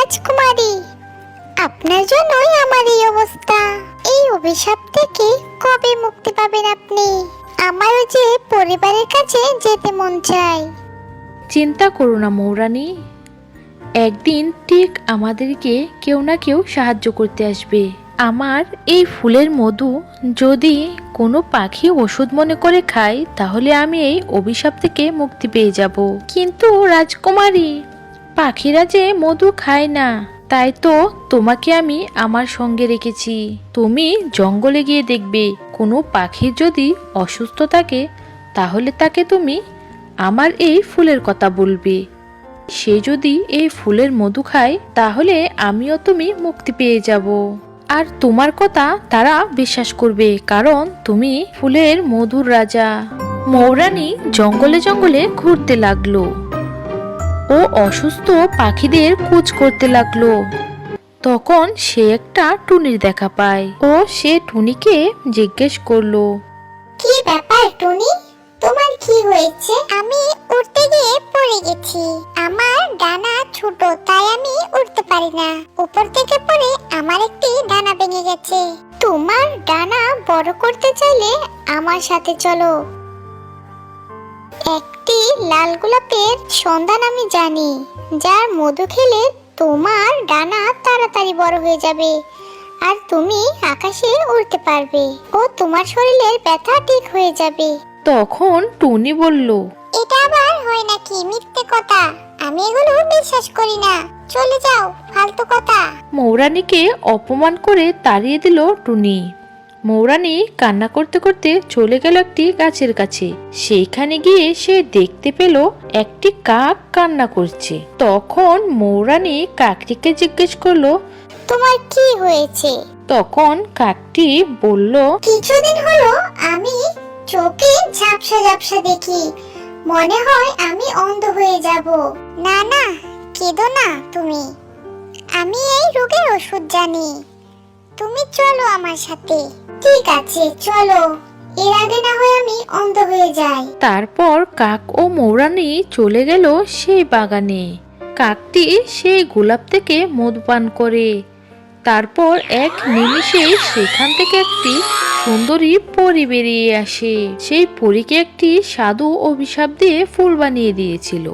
রাজকুমারী, আপনার জন্যই আমার এই অবস্থা। এই অভিশাপ থেকে কবে মুক্তি পাবেন আপনি? আমারও যে পরিবারের কাছে যেতে মন চায়। চিন্তা করো না মৌরানী, একদিন ঠিক আমাদেরকে কেউ না কেউ সাহায্য করতে আসবে। আমার এই ফুলের মধু যদি কোনো পাখি ওষুধ মনে করে খায়, তাহলে আমি এই অভিশাপ থেকে মুক্তি পেয়ে যাব। কিন্তু রাজকুমারী, পাখিরা যে মধু খায় না, তাই তো তোমাকে আমি আমার সঙ্গে রেখেছি। তুমি জঙ্গলে গিয়ে দেখবে কোনো পাখির যদি অসুস্থ থাকে, তাহলে তাকে তুমি আমার এই ফুলের কথা বলবে। সে যদি এই ফুলের মধু খায়, তাহলে আমিও তুমি মুক্তি পেয়ে যাব। আর তোমার কথা তারা বিশ্বাস করবে, কারণ তুমি ফুলের মধুর রাজা। মৌরানী জঙ্গলে জঙ্গলে ঘুরতে লাগলো ও অসুস্থ পাখিদের খোঁজ করতে লাগলো। তখন সে একটা টুনির দেখা পায় ও সে টুনিকে জিজ্ঞেস করলো, কি ব্যাপার টুনি, তোমার কি হয়েছে? আমি উড়তে গিয়ে পড়ে গেছি। আমার ডানা ছোট, তাই আমি উড়তে পারি না। উপর থেকে পড়ে আমার একটি ডানা ভেঙে গেছে। তোমার ডানা বড় করতে চাইলে আমার সাথে চলো। একটি লাল গোলাপের সন্ধান আমি জানি, যার মধু খেলে তোমার ডানা তাড়াতাড়ি বড় হয়ে যাবে আর তুমি আকাশে উড়তে পারবে ও তোমার শরীরের ব্যথা ঠিক হয়ে যাবে। তখন টুনি বলল, এটা আবার হয় নাকি? মিথ্যে কথা, আমি এগুলো বিশ্বাস করি না। চলে যাও, ফালতু কথা। মৌরানীকে অপমান করে তাড়িয়ে দিল টুনি। মৌরানী কান্না করতে করতে চলে গেল একটি গাছের কাছে। সেইখানে গিয়ে সে দেখতে পেল একটি কাক কান্না করছে। তখন মৌরানী কাকটিকে জিজ্ঞেস করলো, তোমার কি হয়েছে? তখন কাকটি বলল, কিছুদিন হলো আমি চোখে ঝাপসা ঝাপসা দেখি, মনে হয় আমি অন্ধ হয়ে যাব। না না, কেঁদো না তুমি, আমি এই রোগের ওষুধ জানি। তুমি চলো আমার সাথে। ঠিক আছে চলো, এর আগে না হয় আমি অন্ধ হয়ে যাই। তারপর কাক ও মৌরানী চলে গেল সেই বাগানে। কাকটি সেই গোলাপ থেকে মধু পান করে। তারপর এক নিমিষে সেখান থেকে একটি সুন্দরী পরী বেরিয়ে আসে। সেই পরীকে একটি সাধু অভিশাপ দিয়ে ফুল বানিয়ে দিয়েছিল।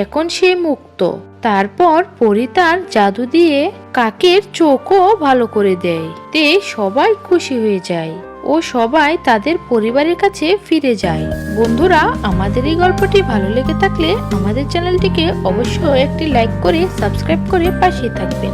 এখন সে মুক্ত। তারপর পরী তার জাদু দিয়ে কাকের চোখও ভালো করে দেয়। তে সবাই খুশি হয়ে যায় ও সবাই তাদের পরিবারের কাছে ফিরে যায়। বন্ধুরা, আমাদের এই গল্পটি ভালো লেগে থাকলে আমাদের চ্যানেলটিকে অবশ্যই একটি লাইক করে সাবস্ক্রাইব করে পাশে থাকবেন।